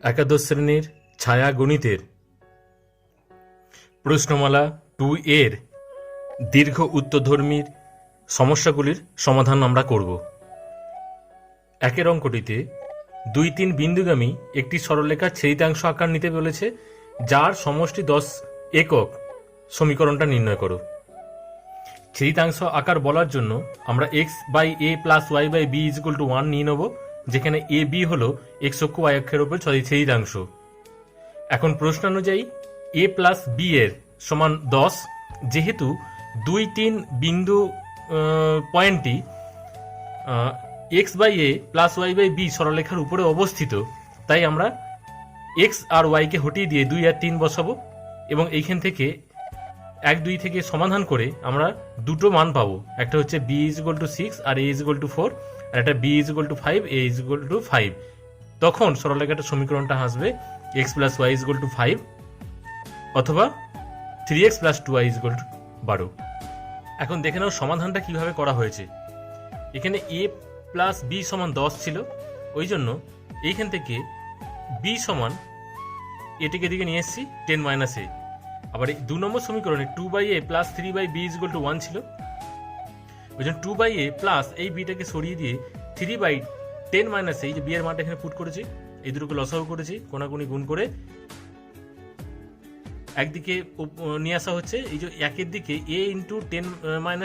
একাদশ শ্রেণীর ছায়া গণিতের প্রশ্নমালা 2 এর দীর্ঘ উত্তরধর্মীর সমস্যাগুলির সমাধান আমরা করব। একের অঙ্কটিতে 2-3 বিন্দুগামী একটি সরলরেখার ছেদিতাংশ আকার নিতে বলেছে, যার সমষ্টি 10 একক। সমীকরণটা নির্ণয় করো। ছেদিতাংশ আকার বলার জন্য আমরা x/a + y/b = 1 নিয়ে নেব, যেখানে এ বি হল x অক্ষ y অক্ষের উপর ছেদিতাংশ। এখন প্রশ্ন অনুযায়ী a প্লাস বি এর সমান 10, যেহেতু 2-3 বিন্দু পয়েন্টটি x/a + y/b সরলরেখার উপরে অবস্থিত, তাই আমরা x আর y কে হটিয়ে দিয়ে 2 আর 3 বসাবো এবং এইখান থেকে 1-2 থেকে সমাধান করে আমরা দুটো মান পাবো। একটা হচ্ছে b = 6 আর a = 4, আর একটা b = 5, a = 5। তখন সরলরেখাটার সমীকরণটা আসবে x + y = 5 অথবা 3x + 2y = 12। এখন দেখে নাও সমাধানটা কিভাবে করা হয়েছে। এখানে a প্লাস b সমান 10 ছিল, ওই জন্য এইখান থেকে b সমান এটিকে দিকে নিয়ে এসেছি 10 - a। আবার এই 2 নম্বর সমীকরণে 2/a + 3/b = 1 ছিল, ওই জন্য 2/a প্লাস এই বিটাকে সরিয়ে দিয়ে 3/10 - a, এই যে b এর মানটা এখানে পুট করেছি, এই দুটোকে লসাগু করেছি, কোনাকুনি গুণ করে একদিকে নিয়ে আসা হচ্ছে। এই যে একের দিকে a × 10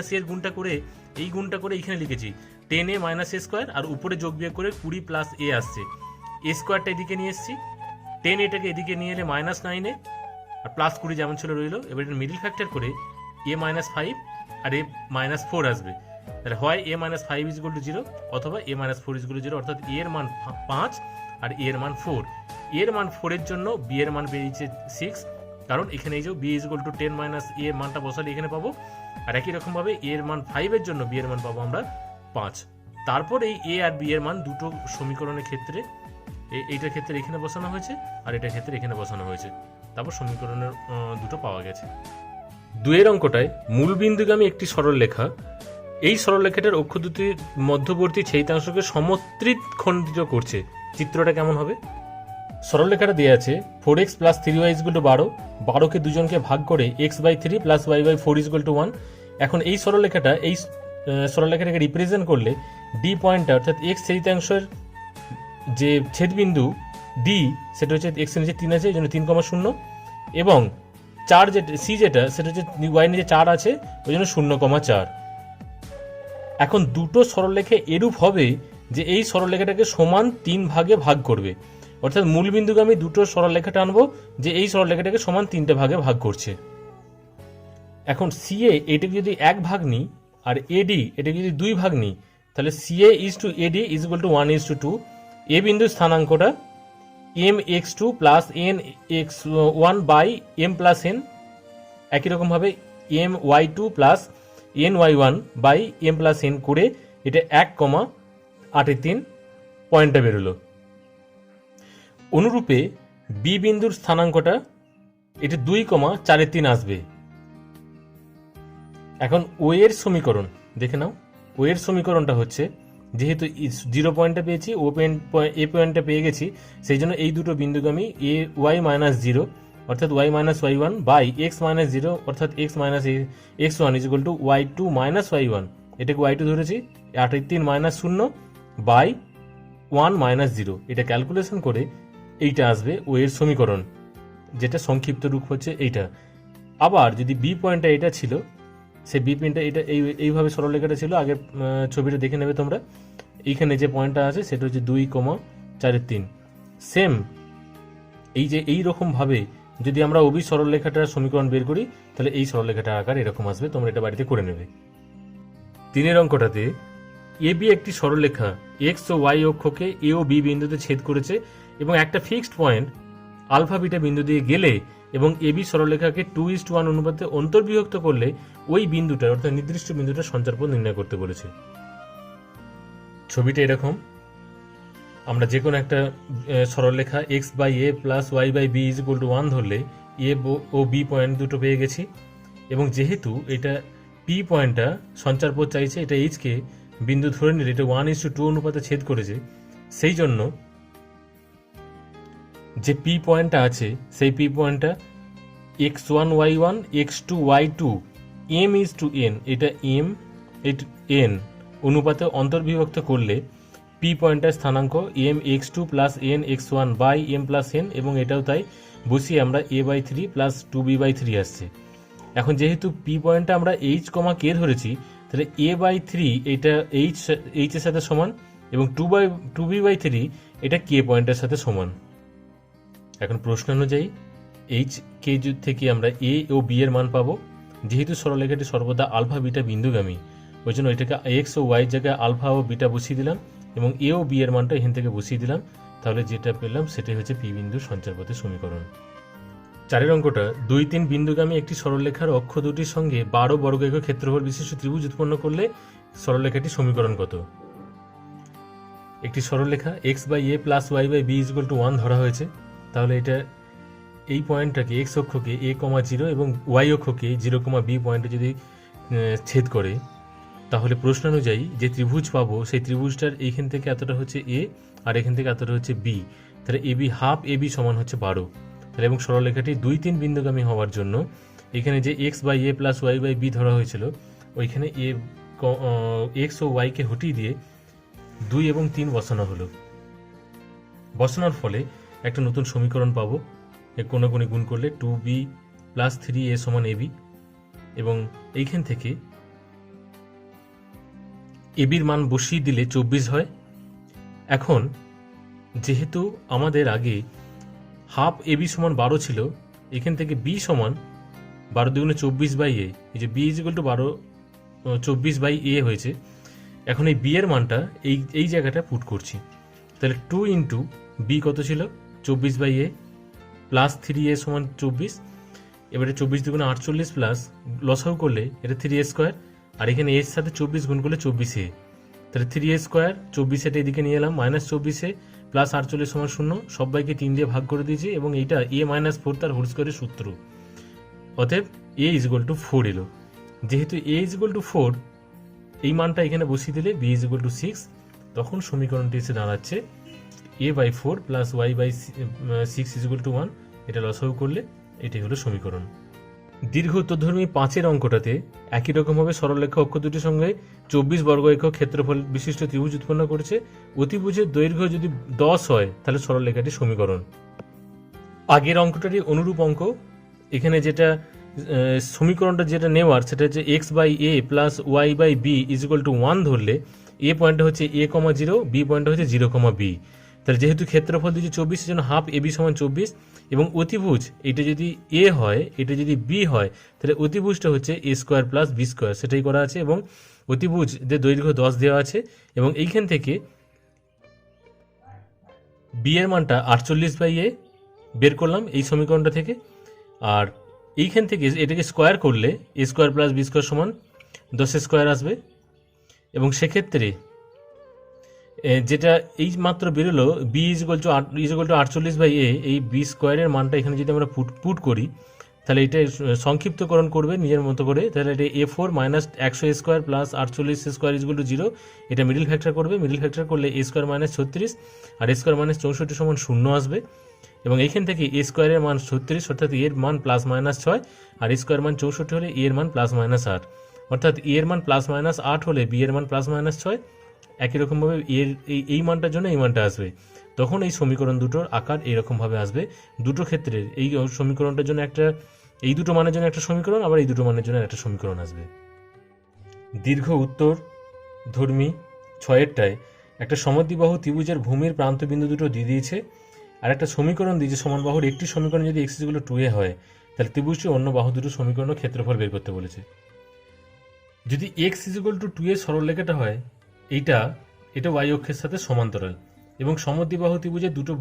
- a এর গুণটা করে এই গুণটা করে এইখানে লিখেছি 10a - a² আর উপরে যোগ বিয়োগ করে 20 + a আসছে। a স্কোয়ারটা এদিকে নিয়ে এসেছি, 10 এটাকে এদিকে নিয়ে এলে -9a আর +20 যেমন ছিল রইল। এবার এটা মিডিল ফ্যাক্টর করে a - 5 আর a - 4 আসবে। তাহলে হয় a - 5 = 0 অথবা a - 4 = 0, অর্থাৎ a এর মান 5 আর a এর মান 4। a এর মান 4 এর জন্য b এর মান বেরিয়েছে 6, কারণ এখানে এই যে b = 10 - a এর মানটা বসালে এখানে পাবো। আর একই রকমভাবে a এর মান 5 এর জন্য b এর মান পাবো আমরা 5। তারপর এই a আর b এর মান দুটো সমীকরণের ক্ষেত্রে, এইটার ক্ষেত্রে এখানে বসানো হয়েছে আর এটার ক্ষেত্রে এখানে বসানো হয়েছে। তারপর সমীকরণের দুটো পাওয়া গেছে। 2 এর অঙ্কটায় মূল বিন্দুগামী একটি সরলরেখা, এই সরলরেখাটার অক্ষ দুটির মধ্যবর্তী ছেদিতাংশকে সমত্রিখণ্ডিত করছে। চিত্রটা কেমন হবে? সরলরেখাটা দেওয়া আছে 4x + 3y = 12, 12কে দুজনকে ভাগ করে x/3 + y/4 = 1। এখন এই সরলরেখাটাকে রিপ্রেজেন্ট করলে ডি পয়েন্টটা, অর্থাৎ x ছেদিতাংশের যে ছেদবিন্দু ডি, সেটা হচ্ছে x এর নিচে 3 আছে, এই জন্য 3,0, এবং 4 যেটা সি, যেটা সেটা হচ্ছে y নিচে 4 আছে, ওই জন্য 0,4। এখন দুটো সরলরেখা এরূপ হবে যে এই সরলরেখাটাকে সমান 3 ভাগে ভাগ করবে, অর্থাৎ মূল বিন্দুগামী দুটো সরলরেখা টানবো যে এই সরলরেখাটাকে সমান 3টে ভাগে ভাগ করছে। এখন সিএ এটাকে যদি 1 ভাগ নিই আর এডি এটাকে যদি 2 ভাগ নিই, তাহলে সিএ = AD = 1:2। এ বিন্দুর স্থানাঙ্কটা mx2 + nx1/m + n, একই রকমভাবে my2 + ny1/m + n করে এটা 1,83 পয়েন্টটা বেরোলো। অনুরূপে বি বিন্দুর স্থানাঙ্কটা এটা 2,43 আসবে। এখন ও এর সমীকরণ দেখে নাও। ও এর সমীকরণটা হচ্ছে, যেহেতু 0 পয়েন্টটা পেয়েছি, এ পয়েন্টটা পেয়ে গেছি, সেই জন্য এই দুটো বিন্দুগামী y - 0 অর্থাৎ y - y1/x - 0 অর্থাৎ x - x1 = y2 - y1, এটাকে y2 ধরেছি, 83 - 0/1 - 0। এটা ক্যালকুলেশন করে এইটা আসবে ও এর সমীকরণ, যেটা সংক্ষিপ্ত রূপ হচ্ছে এইটা। আবার যদি বি পয়েন্টটা এটা ছিল, সে বি পয়েন্টটা এটা এইভাবে সরলরেখাটা ছিল, আগের ছবিটা দেখে নেবে তোমরা। এইখানে যে পয়েন্টটা আছে সেটা হচ্ছে 2,43। সেম এই যে এইরকমভাবে যদি আমরা ওবি সরলরেখাটার সমীকরণ বের করি, তাহলে এই সরলরেখাটার আকার এরকম আসবে। তোমরা এটা বাড়িতে করে নেবে। 3 অঙ্কটাতে এবি একটি সরলরেখা x ও y অক্ষকে এ ও বি বিন্দুতে ছেদ করেছে এবং একটা ফিক্সড পয়েন্ট আলফা বিটা বিন্দু দিয়ে গেলে এবং এবি সরলরেখাকে 2:1 অনুপাতে অন্তর্বিভক্ত করলে ওই বিন্দুটার, অর্থাৎ নির্দিষ্ট বিন্দুটার সঞ্চারপথ নির্ণয় করতে বলেছে। ছবিটা এরকম। আমরা যে কোনো একটা সরলরেখা x/a + y/b = 1 ধরলে এ ও বি পয়েন্ট দুটো পেয়ে গেছি, এবং যেহেতু এটা পি পয়েন্টটা সঞ্চারপথ চাইছে, এটা এইচকে বিন্দু ধরে নিলে এটা 1:2 অনুপাতে ছেদ করেছে, সেই জন্য যে পি পয়েন্টটা আছে সেই পি পয়েন্টটা x1 y1 x2 y2 m is to n, এটা m n অনুপাতে অন্তর্বিভক্ত করলে পি পয়েন্টের স্থানাঙ্ক m x2 plus n x1 by m plus n, এবং এটাও তাই বসিয়ে আমরা a/3 প্লাস 2b/3 আসছে। এখন যেহেতু পি পয়েন্টটা আমরা h, k ধরেছি, তাহলে a/3 এটা h এর সাথে সমান এবং 2b/3 এটা k পয়েন্টের সাথে সমান। এখন প্রশ্ন অনুযায়ী এইচ কে থেকে আমরা এ ও বি এর মান পাবো। যেহেতু সরলরেখাটি সর্বদা আলফা বিটা বিন্দুগামী, ওই জন্য এটাকে এক্স ও ওয়াই জায়গায় আলফা ও বিটা বসিয়ে দিলাম এবং এ ও বি এর মানটা এখান থেকে বসিয়ে দিলাম। তাহলে যেটা পেলাম সেটাই হচ্ছে পি বিন্দুর সঞ্চারপথের সমীকরণ। 4 অঙ্কটা 2-3 বিন্দুগামী একটি সরলরেখার অক্ষ দুটির সঙ্গে 12 বর্গ একক ক্ষেত্রফল বিশিষ্ট ত্রিভুজ উৎপন্ন করলে সরলরেখাটির সমীকরণ কত? একটি সরলরেখা x/a প্লাস y/b = 1 ধরা হয়েছে। তাহলে এটা এই পয়েন্টটাকে এক্স অক্ষকে a, 0 এবং ওয়াই অক্ষকে 0, b পয়েন্টে যদি ছেদ করে, তাহলে প্রশ্ন অনুযায়ী যে ত্রিভুজ পাবো সেই ত্রিভুজটার এইখান থেকে এতটা হচ্ছে a আর এখান থেকে এতটা হচ্ছে b। তাহলে ab হাফ ab সমান হচ্ছে 12। তাহলে এবং সরলরেখাটি 2-3 বিন্দুগামী হওয়ার জন্য এখানে যে x/a প্লাস y/b ধরা হয়েছিল, ওইখানে এক্স ও ওয়াইকে হটিয়ে দিয়ে 2 এবং 3 বসানো হলো। বসানোর ফলে একটা নতুন সমীকরণ পাবো। কোণে গুণ করলে 2b প্লাস 3a সমান ab, এবং এইখান থেকে এবির মান বসিয়ে দিলে 24 হয়। এখন যেহেতু আমাদের আগে হাফ এবি সমান 12 ছিল, এখান থেকে বি সমান 12 দুগুণে 24/a, এই যে b = 12 24/a হয়েছে। এখন এই বি এর মানটা এই জায়গাটা পুট করছি। তাহলে 2 ইন্টু বি কত ছিল 24/a প্লাস 3a সমান 24। এবারে 24 দুগুণে 48 প্লাস লসাগু করলে এটা 3a স্কোয়ার, আর এখানে এর সাথে 24 গুণ করলে 24a। তাহলে 3a স্কোয়ার 24 এটা এদিকে নিয়ে এলাম, -24a প্লাস 48 সমান 0, সবাইকে 3 দিয়ে ভাগ করে দিয়েছি এবং এইটা a-4 তার হোল স্কোয়ারের সূত্র। অতএব a = 4 এলো। যেহেতু a = 4, এই মানটা এখানে বসিয়ে দিলে b = 6, তখন সমীকরণটি এসে দাঁড়াচ্ছে a/4 প্লাস y/6 = 1। এটা লসাগু করলে এটাই হলো সমীকরণ। দীর্ঘ উত্তরধর্মী 5 অঙ্কটাতে একই রকমভাবে সরলরেখা অক্ষ দুটির সঙ্গে 24 বর্গ একক ক্ষেত্রফল বিশিষ্ট ত্রিভুজ উৎপন্ন করেছে। অতিভুজের দৈর্ঘ্য যদি 10 হয় তাহলে সরলরেখাটির সমীকরণ। আগের অঙ্কটারই অনুরূপ অঙ্ক। এখানে যেটা সমীকরণটা যেটা নেওয়ার সেটা হচ্ছে x/a প্লাস y/b = 1 ধরলে এ পয়েন্টটা হচ্ছে a, 0, বি পয়েন্টটা হচ্ছে 0, b। তাহলে যেহেতু ক্ষেত্রফল দিচ্ছে 24, এর জন্য হাফ ab সমান 24, এবং অতিভুজ এটা যদি a হয় এটা যদি b হয় তাহলে অতিভুজটা হচ্ছে a square plus b square, সেটাই করা আছে। এবং অতিভুজদের দৈর্ঘ্য 10 দেওয়া আছে, এবং এইখান থেকে b এর মানটা 48/a বের করলাম এই সমীকরণটা থেকে। আর এইখান থেকে এটাকে স্কোয়ার করলে a square plus b square সমান 10 স্কোয়ার আসবে, এবং সেক্ষেত্রে যেটা এই মাত্র বেরোলো b = 48/a, এই b স্কোয়ারের মানটা এখানে যদি আমরা পুট করি তাহলে এটা সংক্ষিপ্তকরণ করবে নিজের মতো করে। তাহলে এটা a4 - 100 স্কোয়ার প্লাস 48 স্কোয়ার = 0, এটা মিডিল ফ্যাক্টর করবে। মিডিল ফ্যাক্টর করলে a স্কোয়ার - 36 আর a স্কোয়ার - 64 সমান 0 আসবে, এবং এইখান থেকে a স্কোয়ারের মান 36 অর্থাৎ এর মান +-6, আর a স্কোয়ার মান 64 হলে এর মান +-8, অর্থাৎ এর মান +-8 হলে b এর মান +-6। একই রকমভাবে এই মানটার জন্য এই মানটা আসবে, তখন এই সমীকরণ দুটোর আকার এইরকমভাবে আসবে। দুটো ক্ষেত্রে এই সমীকরণটার জন্য এই দুটো মানের জন্য একটা সমীকরণ, আবার এই দুটো মানের জন্য একটা সমীকরণ আসবে। দীর্ঘ উত্তর ধর্মী 6টায় একটা সমদ্বিবাহু ত্রিভুজের ভূমির প্রান্ত বিন্দু দুটো দিয়ে দিয়েছে, আর একটা সমীকরণ দিয়েছে সমান বাহুর একটি সমীকরণ যদি x = 2a হয় তাহলে ত্রিভুজটির অন্য বাহু দুটো সমীকরণ ক্ষেত্রফল বের করতে বলেছে। যদি x = 2a সরলরেখাটা হয়, এটা y অক্ষের সাথে সমান্তরাল, এবং সমদ্বিবাহু ত্রিভুজের দুটো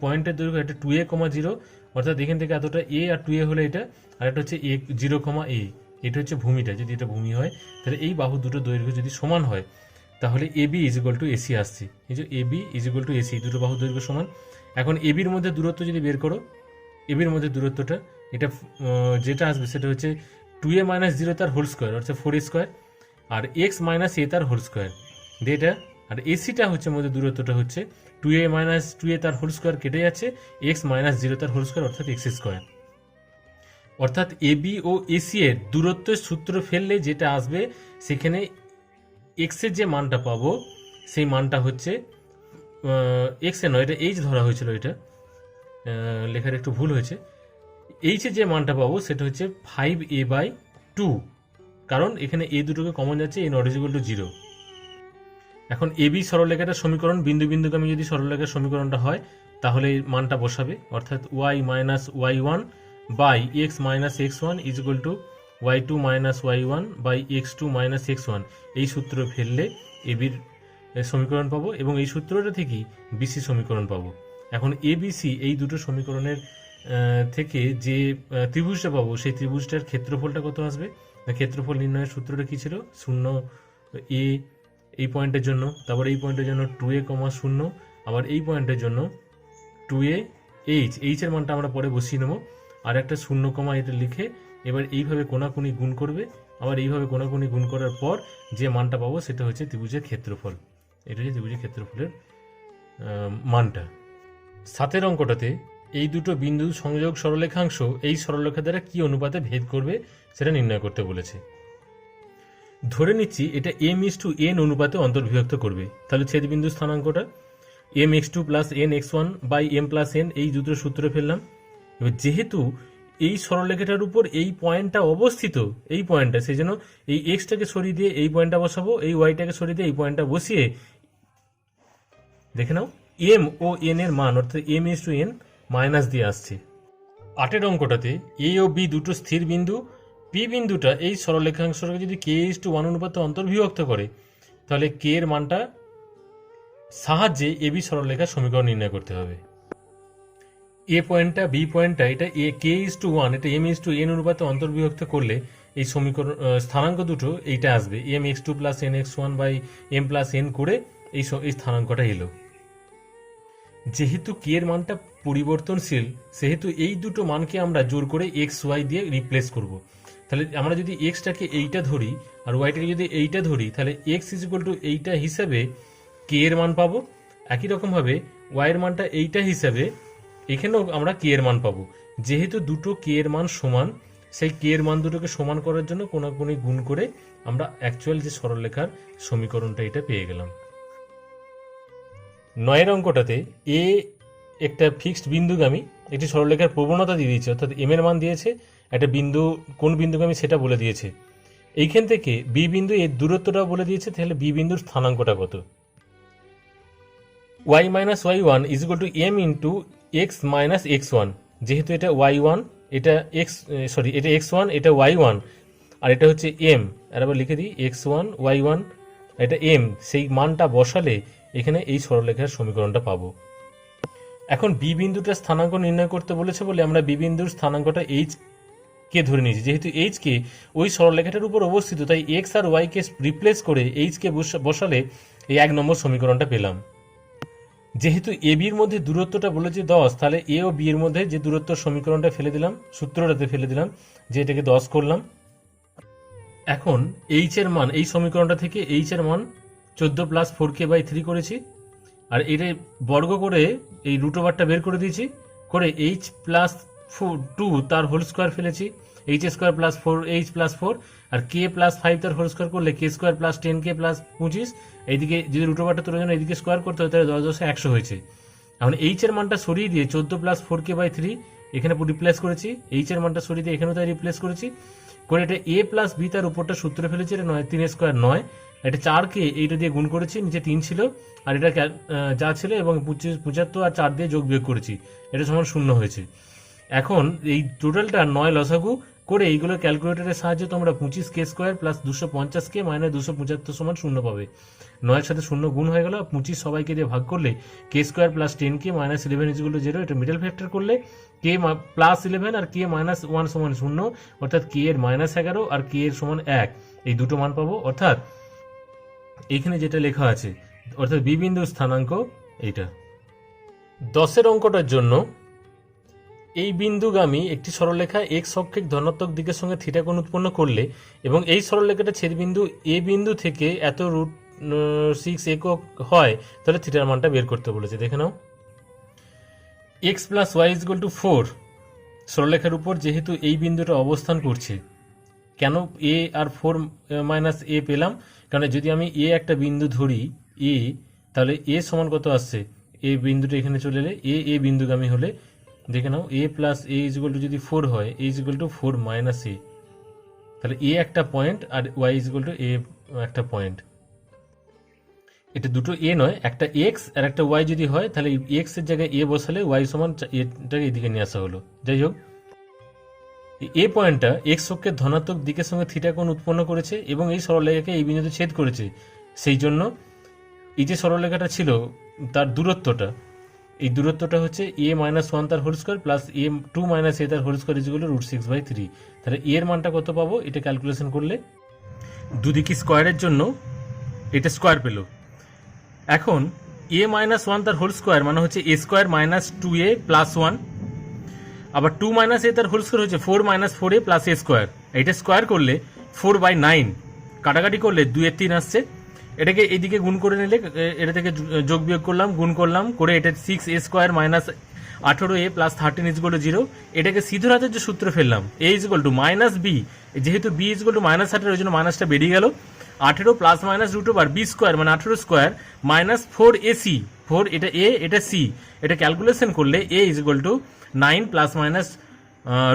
পয়েন্টের দৈর্ঘ্য একটা 2a, 0, অর্থাৎ এখান থেকে এতটা a আর 2a হলে এটা, আর একটা হচ্ছে 0, a। এটা হচ্ছে ভূমিটা। যদি এটা ভূমি হয় তাহলে এই বাহু দুটো দৈর্ঘ্য যদি সমান হয় তাহলে ab = ac আসছে। এই যে ab = ac, দুটো বাহু দৈর্ঘ্য সমান। এখন এবির মধ্যে দূরত্ব যদি বের করো, এবির মধ্যে দূরত্বটা এটা যেটা আসবে সেটা হচ্ছে 2a - 0 তার হোল স্কোয়ার অর্থাৎ 4a স্কোয়ার, আর x - a তার হোল স্কোয়ার দিয়ে এটা আর এসিটা হচ্ছে মধ্যে দূরত্বটা হচ্ছে 2a মাইনাস 2a তার হোল স্কোয়ার কেটে যাচ্ছে, x মাইনাস 0 তার হোল স্কোয়ার অর্থাৎ এক্স স্কোয়ার। অর্থাৎ এবি ও এসি এর দূরত্বের সূত্র ফেললে যেটা আসবে সেখানে এক্স এর যে মানটা পাবো সেই মানটা হচ্ছে এক্স এ নয়, এটা এইচ ধরা হয়েছিল, এটা লেখার একটু ভুল হয়েছে। এইচে যে মানটা পাবো সেটা হচ্ছে 5a/2, কারণ এখানে এ দুটোকে কমন যাচ্ছে, এ নট ইজ ইকুয়াল টু 0। এখন এবি সরলরেখাটার সমীকরণ, বিন্দু বিন্দুগামী যদি সরলরেখার সমীকরণটা হয় তাহলে এই মানটা বসাবে, অর্থাৎ y minus y1 by X minus x1 is equal to y2 minus y1 by x2 minus x1। এই সূত্র ফেললে এবির সমীকরণ পাবো এবং এই সূত্রটা থেকেই বিসি সমীকরণ পাবো। এখন এ বিসি এই দুটো সমীকরণের থেকে যে ত্রিভুজটা পাবো সেই ত্রিভুজটার ক্ষেত্রফলটা কত আসবে? ক্ষেত্রফল নির্ণয়ের সূত্রটা কি ছিল? 0 এ এই পয়েন্টের জন্য, তারপর এই পয়েন্টের জন্য 2a, 0, আবার এই পয়েন্টের জন্য 2a এইচ এর মানটা আমরা পরে বসিয়ে নেবো, আর একটা 0, এটা লিখে এবার এইভাবে কোনাকুনি গুণ করবে, আবার এইভাবে কোনাকুনি গুণ করার পর যে মানটা পাবো সেটা হচ্ছে ত্রিভুজের ক্ষেত্রফল। এটা হচ্ছে ত্রিভুজের ক্ষেত্রফলের মানটা। 7 অঙ্কটাতে এই দুটো বিন্দু সংযোগ সরলরেখাংশ এই সরলরেখা দ্বারা কি অনুপাতে ভেদ করবে সেটা নির্ণয় করতে বলেছে। ধরে নিচ্ছি এটা m:n অনুপাতে অন্তর্বিভক্ত করবে, তাহলে ছেদবিন্দু স্থানাঙ্কটা mx2 plus nx1 by m plus n, এই দুটো সূত্র ফেললাম। এবার যেহেতু এই সরলরেখাটার উপর এই পয়েন্টটা অবস্থিত, এই পয়েন্টটা, সেই জন্য এই এক্সটাকে সরিয়ে দিয়ে এই পয়েন্টটা বসাবো, এই ওয়াইটাকে সরিয়ে দিয়ে এই পয়েন্টটা বসিয়ে দেখে নাও এম ও এন এর মান, অর্থাৎ m:n মাইনাস দিয়ে আসছে। 8 অঙ্কটাতে এ ও বি দুটো স্থির বিন্দু, পি বিন্দুটা এই সরলরেখাংশটাকে যদি k:1 অনুপাতে অন্তর্বিভক্ত করে তাহলে কে এর মানটা সাহায্যে এবি সরলরেখার সমীকরণ নির্ণয় করতে হবে। এ পয়েন্টটা বি পয়েন্টটা এটা k:1, এটা m:n অনুপাতে অন্তর্বিভক্ত করলে এই সমীকরণ স্থানাঙ্ক দুটো এইটা আসবে, mx2 plus nx1 by m plus n করে এই স্থানাঙ্কটা এলো। যেহেতু কে এর মানটা পরিবর্তনশীল সেহেতু এই দুটো মানকে আমরা জোর করে এক্স ওয়াই দিয়ে রিপ্লেস করব। তাহলে আমরা যদি এক্সটাকে এইটা ধরি আর ওয়াইটাকে যদি এইটা ধরি তাহলে এক্স ইজ ইকুয়াল টু এইটা হিসাবে কে এর মান পাবো, একই রকমভাবে ওয়াই এর মানটা এইটা হিসাবে এখানেও আমরা কে এর মান পাবো। যেহেতু দুটো কে এর মান সমান, সেই কে এর মান দুটোকে সমান করার জন্য কোনাকুনি গুণ করে আমরা অ্যাকচুয়াল যে সরলরেখার সমীকরণটা এটা পেয়ে গেলাম। 9 অঙ্কটাতে এ একটা ফিক্সড বিন্দুগামী একটি সরলরেখার প্রবণতা দিয়ে দিয়েছে, অর্থাৎ এম এর মান দিয়েছে, একটা বিন্দু কোন বিন্দুগামী সেটা বলে দিয়েছে। এইখান থেকে বি বিন্দু এর দূরত্বটাও বলে দিয়েছে, তাহলে বি বিন্দুর স্থানাঙ্কটা কত? y minus y1 is equal two m into x minus x1। যেহেতু এটা y1, এটা এটা x1, এটা y1, আর এটা হচ্ছে m, আর আবার লিখে দিই x1 y1, এটা m, সেই মানটা বসালে এখানে এই সরলরেখার সমীকরণটা পাবো। এখন বি বিন্দুটা স্থানাঙ্ক নির্ণয় করতে বলেছে বলে আমরা বি বিন্দুর স্থানাঙ্কটা এইচ কে ধরে নিয়েছি। যেহেতু এইচ কে ওই সরলরেখাটার উপর অবস্থিত, তাই এক্স আর ওয়াই কে রিপ্লেস করে এইচ কে বসালে এই 1 নম্বর সমীকরণটা পেলাম। যেহেতু এ বির মধ্যে দূরত্বটা বলেছে 10, তাহলে এ ও বি এর মধ্যে যে দূরত্ব সমীকরণটা ফেলে দিলাম, সূত্রটাতে ফেলে দিলাম, যে এটাকে 10 করলাম। এখন এইচ এর মান, এই সমীকরণটা থেকে এইচ এর মান 14 প্লাস 4k/3 করেছি, আর এটা বর্গ করে এই রুট ওভারটা বের করে দিয়েছি, করে এইচ প্লাস 2 তার হোল স্কোয়ার ফেলেছি, H square plus 4h plus 4, আর কে প্লাস 5 তার হোল স্কোয়ার করলে k square plus 10k plus 25। এইদিকে যদি রুট ওভারটা তোলার জন্য এইদিকে স্কোয়ার করতে হয় তাহলে 10 10 100 হয়েছে। এখন এইচ এর মানটা সরিয়ে দিয়ে 14 প্লাস 4k/3 এখানে রিপ্লেস করেছি, এইচ এর মানটা সরিয়ে দিয়ে এখানেও তাই রিপ্লেস করেছি, করে এটা এ প্লাস বি তার উপরটা সূত্র ফেলেছি, এটা 3 স্কোয়ার 9, এটা 4কে এইটা দিয়ে গুণ করেছি, নিচে 3 ছিল আর এটা যা ছিল, এবং 75 আর 4 দিয়ে যোগ বিয়োগ করেছি, এটা সমান 0 হয়েছে। এখন এই টোটালটা 9 লসাগু করে এইগুলো ক্যালকুলেটরের সাহায্যে তোমরা 25k square plus 250k minus 275 সমান 0 পাবে। 9 এর সাথে 0 গুণ হয়ে গেল, 25 সবাইকে দিয়ে ভাগ করলে k square plus 10k minus 11 is equal to 0, এটা মিডল ফ্যাক্টর করলে কে প্লাস 11 আর কে মাইনাস 1 সমান 0, অর্থাৎ কে এর -11 আর কে এর সমান 1, এই দুটো মান পাবো। অর্থাৎ এইখানে যেটা লেখা আছে, অর্থাৎ বি বিন্দুর স্থানাঙ্ক এইটা। 10 অঙ্কটার জন্য এই বিন্দুগামী একটি সরলরেখা এক্স অক্ষের ধনাত্মক দিকের সঙ্গে থিটা কোণ উৎপন্ন করলে এবং এই সরলরেখাটা ছেদবিন্দু এ বিন্দু থেকে এত 6 একক হয় তাহলে থিটার মানটা বের করতে বলেছে। দেখে নাও, x plus Y is equal to 4 সরলরেখার উপর যেহেতু এই বিন্দুটা অবস্থান করছে, কেন এ আর 4 মাইনাস এ পেলাম? কারণ যদি আমি এ একটা বিন্দু ধরি এ, তাহলে এ সমান কত আসছে, এ বিন্দুটা এখানে চলে এলে এ বিন্দুগামী হলে দেখে নাও a plus a is equal to যদি 4 হয়, a is equal to 4 minus a, তাহলে এ একটা পয়েন্ট আর y is equal to a একটা পয়েন্ট। এটা দুটো এ নয়, একটা এক্স আর একটা ওয়াই যদি হয় তাহলে এক্স এর জায়গায় এ বসালে ওয়াই সমান এটাকে এদিকে নিয়ে আসা হলো। যাই হোক, এ পয়েন্টটা এক্স অক্ষের ধনাত্মক দিকের সঙ্গে থিটা কোণ উৎপন্ন করেছে এবং এই সরলরেখাকে এই বিন্দুতে ছেদ করেছে। সেই জন্য এই যে সরলরেখাটা ছিল তার দূরত্বটা, এই দূরত্বটা হচ্ছে এ মাইনাস 1 তার whole square plus A 2 minus A তার whole square is equal to √6/3। তাহলে এর মানটা কত পাবো, এটা ক্যালকুলেশন করলে দুদিকে স্কোয়ারের জন্য এটা স্কোয়ার পেল। এখন এ মাইনাস 1 তার হোল স্কোয়ার মানে হচ্ছে এ স্কোয়ার মাইনাস 2a প্লাস 1, আবার 2 মাইনাস এ তার হোল স্কোয়ার হচ্ছে 4 minus 4a plus a square. এটা স্কোয়ার করলে 4/9, কাটাকাটি করলে 2/3 আসছে। এটাকে এইদিকে গুণ করে নিলে এটা থেকে যোগ বিয়োগ করলাম, গুণ করলাম করে এটা 6a square minus 18a plus 13 is equal to 0। এটাকে সিধু হাতের যে সূত্র ফেললাম a is equal to minus B, যেহেতু b is equal to minus 18 ওই জন্য মাইনাসটা বেরিয়ে গেল। 18 প্লাস মাইনাস √2 বি স্কোয়ার মানে 18 স্কোয়ার মাইনাস 4ac, 4 এটা a এটা c, এটা ক্যালকুলেশন করলে a is equal to 9 plus minus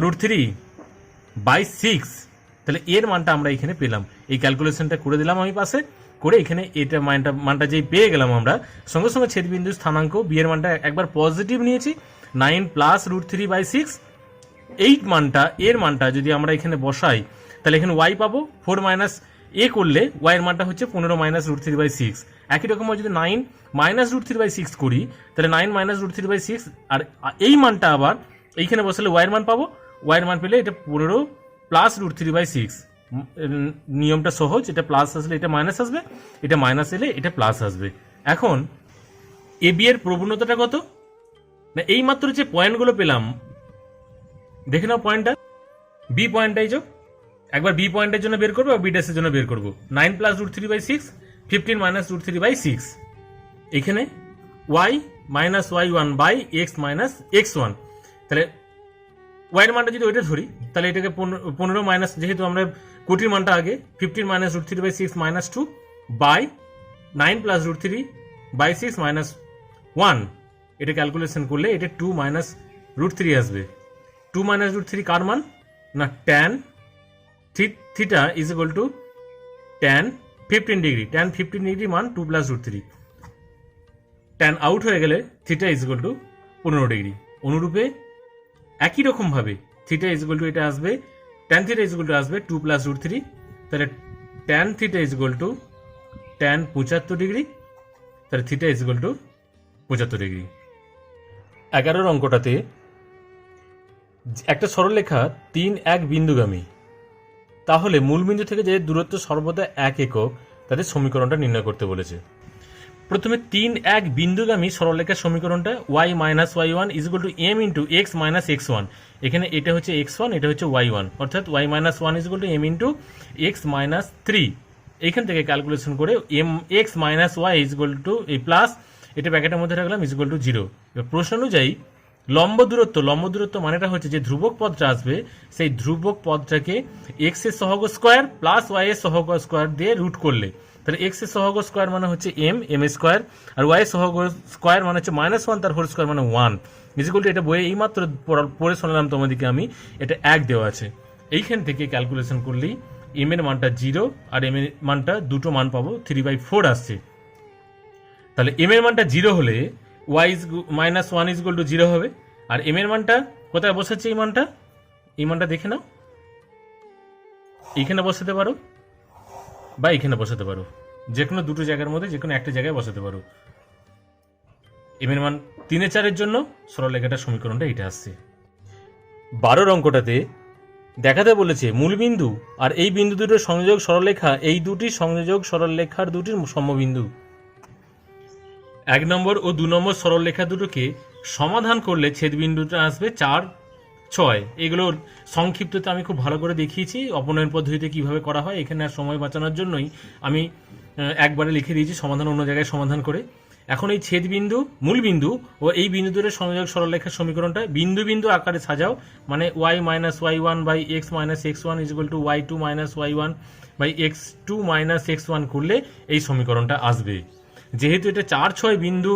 √3/6। তাহলে এর মানটা আমরা এখানে পেলাম। এই ক্যালকুলেশনটা করে দিলাম আমি পাশে, করে এখানে এটা মানটা যেই পেয়ে গেলাম আমরা, সঙ্গে সঙ্গে ছেদবিন্দু স্থানাঙ্ক বি এর মানটা একবার পজিটিভ নিয়েছি 9 প্লাস √3/6। এই মানটা এর মানটা যদি আমরা এখানে বসাই তাহলে এখানে ওয়াই পাবো, 4 মাইনাস এ করলে ওয়াই এর মানটা হচ্ছে 15 মাইনাস √3/6। একই রকম যদি 9 মাইনাস √3/6 করি তাহলে 9 মাইনাস √3/6, আর এই মানটা আবার এইখানে বসালে ওয়াই এর মান পাবো, ওয়াই এর মান পেলে এটা 15 প্লাস √3/6। নিয়মটা সহজ, এটা প্লাস আসলে এটা মাইনাস আসবে, এটা মাইনাস এলে এটা প্লাস আসবে। এখন এ বি এর প্রবণতাটা কত না, এই মাত্র যে পয়েন্টগুলো পেলাম দেখে নাও, পয়েন্টটা বি পয়েন্টটাই যোগ একবার বি পয়েন্টের জন্য বের করবো, বি ড্যাশের জন্য বের করবো। 9 প্লাস √3/6, 15 মাইনাস √3/6। এখানে Y minus y1/x minus x1। তাহলে ওয়াইয়ের মানটা যদি ওইটা ধরি তাহলে এটাকে 15 মাইনাস, যেহেতু আমরা কোটির মানটা আগে 15 minus √3/6 minus 2 by 9 plus √3/6 minus 1, এটা ক্যালকুলেশন করলে এটা 2 মাইনাস √3 আসবে। 2 মাইনাস √3 কার মান না tan theta is equal to tan 15 degree, tan 15 degree মান 2 প্লাস √3, ট্যান আউট হয়ে গেলে theta is equal to 15 degree. অনুরূপে একই রকম ভাবে থিটা ইজ ইকুয়াল টু এটা আসবে, tan theta is equal to আসবে 2 প্লাস √3, তাহলে tan theta is equal to tan 75 degree, তাহলে theta is equal to 75 degree. 11 অঙ্কটাতে একটা সরলরেখা 3 1 বিন্দুগামী, তাহলে মূল বিন্দু থেকে যে দূরত্ব সর্বদা 1 একক, তাদের সমীকরণটা নির্ণয় করতে বলেছে। প্রথমে 3 1 বিন্দুগামী সরলরেখার সমীকরণটা y minus y1 is equal two m into x minus x1। এখানে এটা হচ্ছে x1, এটা হচ্ছে y1, অর্থাৎ y minus 1 is equal two m into x minus 3। এইখান থেকে ক্যালকুলেশন করে m x minus y is equal two এই প্লাস এটা ব্র্যাকেটের মধ্যে রাখলাম ইজ ইকুয়াল টু 0। এবার প্রশ্ন অনুযায়ী লম্ব দূরত্ব মানেটা হচ্ছে যে ধ্রুবক পদটা আসবে, সেই ধ্রুবক পদটাকে এক্স এর সহগ স্কোয়ার প্লাস ওয়াই এর সহগ স্কোয়ার দিয়ে রুট করলে, তাহলে এক্স এর সহগ স্কোয়ার মানে হচ্ছে এম স্কোয়ার, আর ওয়াই এর সহগ স্কোয়ার মানে হচ্ছে -1 তার হোল স্কোয়ার মানে 1 ইজ ইকুয়াল টু, এটা বইয়ে এইমাত্র পড়ে শোনালাম তোমাদেরকে আমি, এটা 1 দেওয়া আছে। এইখান থেকে ক্যালকুলেশন করলেই এম এর মানটা 0 আর এম এর মানটা দুটো মান পাবো 3/4 আসছে। তাহলে এম এর মানটা 0 হলে y minus 1 is equal to 0 হবে, আর এম এর মানটা কোথায় বসাচ্ছে, এই মানটা দেখে নাও, এইখানে বসাতে পারো বা এইখানে বসাতে পারো, যে কোনো দুটো জায়গার মধ্যে যে কোনো একটা জায়গায় বসাতে পারো। এম এর মান 3/4 জন্য সরলরেখাটার সমীকরণটা এটা আসছে। 12 অঙ্কটাতে দেখাতে বলেছে মূল বিন্দু আর এই বিন্দু দুটোর সংযোগ সরলরেখা, এই দুটি সংযোগ সরলরেখার দুটির সমবিন্দু। 1 নম্বর ও 2 নম্বর সরলরেখা দুটোকে সমাধান করলে ছেদবিন্দুটা আসবে 4 ছয়, এগুলোর সংক্ষিপ্ততে আমি খুব ভালো করে দেখিয়েছি অপনয়ন পদ্ধতিতে কিভাবে করা হয়। এখানে আর সময় বাঁচানোর জন্যই আমি একবারে লিখে দিয়েছি সমাধান অন্য জায়গায় সমাধান করে। এখন এই ছেদ বিন্দু, মূল বিন্দু ও এই বিন্দু দুটোর সংযোগ সরলরেখার সমীকরণটা বিন্দু বিন্দু আকারে সাজাও, মানে y minus Y one by X minus X one is equal to Y two minus Y one by X two minus X one করলে এই সমীকরণটা আসবে। যেহেতু এটা 4-6 বিন্দু,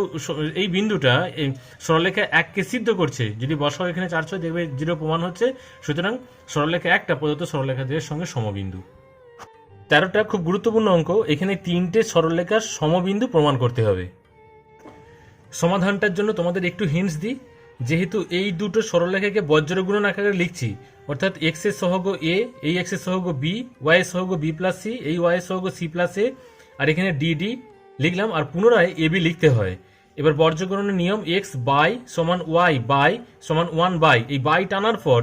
এই বিন্দুটা সরলরেখা 1কে সিদ্ধ করছে, যদি বসাও এখানে 4-6 দেখবে 0 প্রমাণ হচ্ছে, সুতরাং সরলরেখা 1টা প্রদত্ত সরলরেখা 2 সঙ্গে সমবিন্দু। 13টা খুব গুরুত্বপূর্ণ অঙ্ক, এখানে 3টে সরলরেখার সমবিন্দু প্রমাণ করতে হবে। সমাধানটার জন্য তোমাদের একটু হিন্টস দিই, যেহেতু এই দুটো সরলরেখাকে বজ্র গুণন আকারে লিখছি, অর্থাৎ এক্স এর সহগ এ, এই এক্স এর সহগ বি, ওয়াই এর সহগ বি প্লাস সি, এই ওয়াই এর সহগ সি প্লাস এ, আর এখানে ডি লিখলাম, আর পুনরায় এ বি লিখতে হয়। এবার বর্জ্যকরণের নিয়ম এক্স বাই সমান ওয়াই বাই সমান 1 বাই, এই বাই টানার পর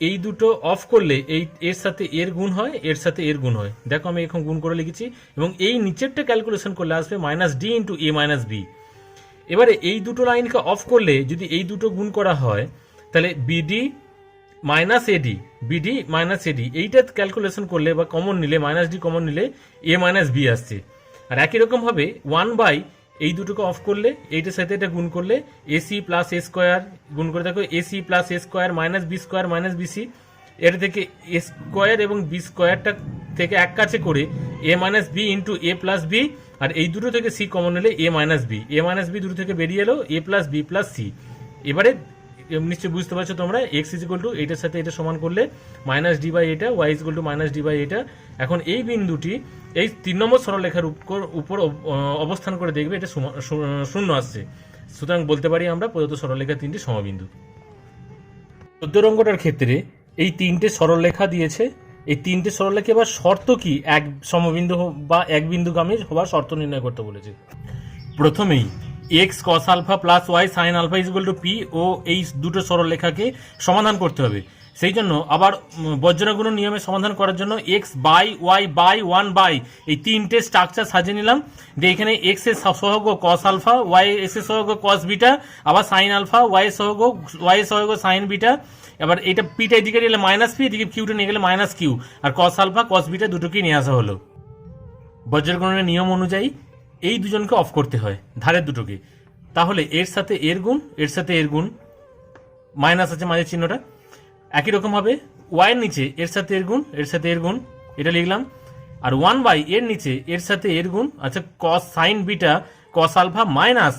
এই দুটো অফ করলে এই এর সাথে এর গুণ হয়, এর সাথে এর গুণ হয়। দেখো আমি এখন গুণ করে লিখেছি, এবং এই নিচেরটা ক্যালকুলেশন করলে আসবে মাইনাস ডি ইন্টু এ মাইনাস বি। এবারে এই দুটো লাইনকে অফ করলে যদি এই দুটো গুণ করা হয়, তাহলে বিডি মাইনাস এডি, বিডি মাইনাস এডি, এইটা ক্যালকুলেশন করলে বা কমন নিলে, মাইনাস ডি কমন নিলে এ মাইনাস বি আসছে। আর একই রকম ভাবে 1 বাই এই দুটোকে অফ করলে এইটার সাথে এটা গুণ করলে এসি প্লাস এ স্কোয়ার, গুণ করে দেখো a c plus a square minus b square minus b c, এর থেকে এ স্কোয়ার এবং বি স্কোয়ারটা থেকে এক কাছে করে এ মাইনাস বি ইন্টু এ প্লাস বি, আর এই দুটো থেকে সি কমন নিলে এ মাইনাস বি দুটো থেকে বেরিয়ে এলো এ প্লাস বি প্লাস সি। এবারে নিশ্চয়ই বুঝতে পারছো তোমরা, এক্স ইজ ইকুয়াল টু এইটার সাথে এটা সমান করলে মাইনাস ডি বাই এটা, Y is equal to minus D by এটা। এখন এই বিন্দুটি এই 3 নম্বর সরলরেখার উপর অবস্থান করে দেখবে এটা শূন্য আসছে, সুতরাং বলতে পারি আমরা প্রদত্ত সরলরেখা 3টি সমবিন্দু। 14 অঙ্কটার ক্ষেত্রে এই 3টে সরলরেখা দিয়েছে, এই 3টে সরলরেখা এবার শর্ত কি, এক সমবিন্দু বা এক বিন্দুগামী হবার শর্ত নির্ণয় করতে বলেছে। প্রথমেই x cos alpha plus y sine alpha is equal to p ও এই দুটো সরলরেখাকে সমাধান করতে হবে। সেই জন্য আবার বজ্রগুণন নিয়মে সমাধান করার জন্য X by Y by 1 by এই 3টে স্ট্রাকচার সাজিয়ে নিলাম। যে এখানে এক্স এর সহগ কস আলফা, ওয়াই এস এর সহগ কস বিটা, আবার সাইন আলফা, ওয়াই এর সহগ সাইন বিটা। এবার এটা পিটা এদিকে নিলে মাইনাস পি, এদিকে কিউটা নিয়ে গেলে মাইনাস কিউ, আর কস আলফা কস বিটা দুটোকেই নিয়ে আসা হলো। বজ্রগুণনের নিয়ম অনুযায়ী এই দুজনকে অফ করতে হয়, ধারের দুটোকে। তাহলে এর সাথে এর গুণ, এর সাথে এর গুণ, মাইনাস আছে মাঝের চিহ্নটা। একই রকম ভাবে ওয়াই এর নিচে এর সাথে এর গুণ, এর সাথে এর গুণ, এটা লিখলাম। আর 1 বাই এর নিচে এর সাথে এর গুণ, আচ্ছা cos sine beta cos alpha minus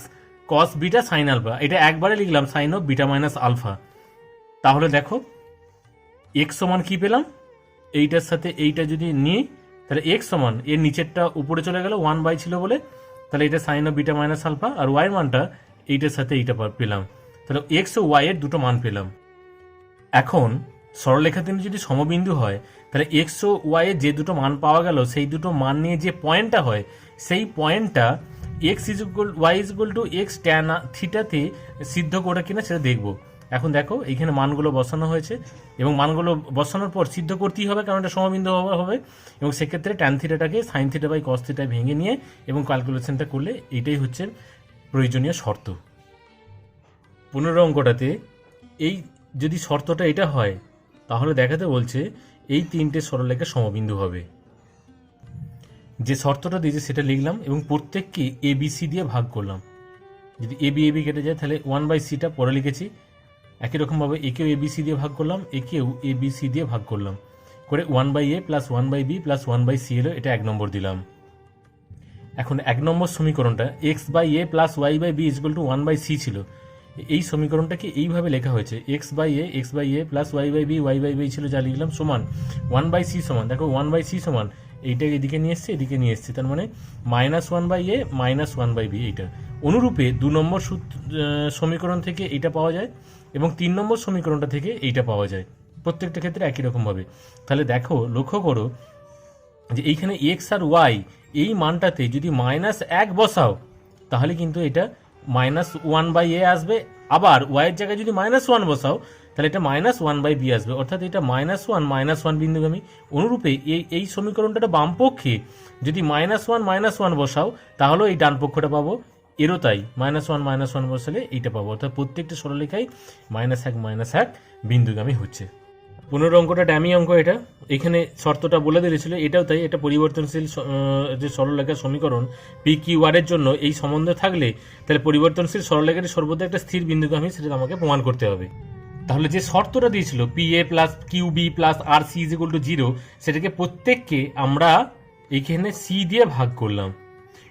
cos beta sine alpha, এটা একবারে লিখলাম sine of beta minus alpha. তাহলে দেখো এক্স সমান কি পেলাম, এইটার সাথে এইটা যদি নিই তাহলে এক্স সমান এর নিচেরটা উপরে চলে গেল 1 বাই ছিল বলে, তাহলে এটা sine of beta minus alpha, আর ওয়াই এর মানটা এইটার সাথে এইটা পেলাম, তাহলে এক্স ও ওয়াই এর দুটো মান পেলাম। এখন সরলরেখা 3 যদি সমবিন্দু হয়, তাহলে এক্স ও ওয়াই এর যে দুটো মান পাওয়া গেল সেই দুটো মান নিয়ে যে পয়েন্টটা হয়, সেই পয়েন্টটা x is equal y is equal to x tan থিটাতে সিদ্ধ করে কিনা সেটা দেখবো। এখন দেখো এইখানে মানগুলো বসানো হয়েছে, এবং মানগুলো বসানোর পর সিদ্ধ করতেই হবে কারণ এটা সমবিন্দু হবে, এবং সেক্ষেত্রে ট্যান থিটাটাকে sine theta by cos theta ভেঙে নিয়ে এবং ক্যালকুলেশনটা করলে এইটাই হচ্ছে প্রয়োজনীয় শর্ত। 15 অঙ্কটাতে এই যদি শর্তটা এটা হয়, তাহলে দেখাতে বলছে এই 3টে সরলরেখা সমবিন্দু হবে। যে শর্তটা দিয়েছে সেটা লিখলাম এবং প্রত্যেককে এ বি সি দিয়ে ভাগ করলাম। যদি এ বি কেটে যায় তাহলে 1 বাই সিটা পরে লিখেছি। একই রকমভাবে একেও এ বি সি দিয়ে ভাগ করলাম, একেও এ বি সি দিয়ে ভাগ করলাম, করে 1 by a plus 1 by b plus 1 by c এলো, এটা 1 নম্বর দিলাম। এখন 1 নম্বর সমীকরণটা x by a plus y by b is equal to 1 by c ছিল। এই সমীকরণটাকে এইভাবে লেখা হয়েছে, x by a plus y by b ছিল যা লিখলাম সমান 1 বাই সি সমান, দেখো 1 বাই সি সমান এইটা এদিকে নিয়ে এসছে, তার মানে minus 1 by A minus 1 by B. এইটা অনুরূপে 2 নম্বর সমীকরণ থেকে এইটা পাওয়া যায় এবং 3 নম্বর সমীকরণটা থেকে এইটা পাওয়া যায়, প্রত্যেকটা ক্ষেত্রে একই রকমভাবে। তাহলে দেখো লক্ষ্য করো যে এইখানে এক্স আর ওয়াই এই মানটাতে যদি -1 বসাও তাহলে কিন্তু এটা -1 বাই এ আসবে, আবার ওয়াইয়ের জায়গায় যদি -1 বসাও তাহলে এটা -1 বাই বি আসবে, অর্থাৎ এটা -1 বিন্দুগামী। অনুরূপে এই সমীকরণটা বাম পক্ষে যদি -1 বসাও তাহলে এই ডান পক্ষটা পাবো এরও তাই -1 বসালে এইটা পাবো, অর্থাৎ প্রত্যেকটা সরলরেখায় -1 বিন্দুগামী হচ্ছে। 15 অঙ্কটা ড্যামি অঙ্ক। এটা এখানে শর্তটা বলে দিয়েছিল, এটাও তাই। এটা পরিবর্তনশীল যে সরলরেখার সমীকরণ পি কিউ আর এর জন্য এই সম্বন্ধ থাকলে তাহলে পরিবর্তনশীল সরলরেখাটি সর্বদা একটা স্থির বিন্দুগামী, সেটা আমাকে প্রমাণ করতে হবে। তাহলে যে শর্তটা দিয়েছিল P A plus Q B plus R C is equal to 0, সেটাকে প্রত্যেককে আমরা এইখানে সি দিয়ে ভাগ করলাম।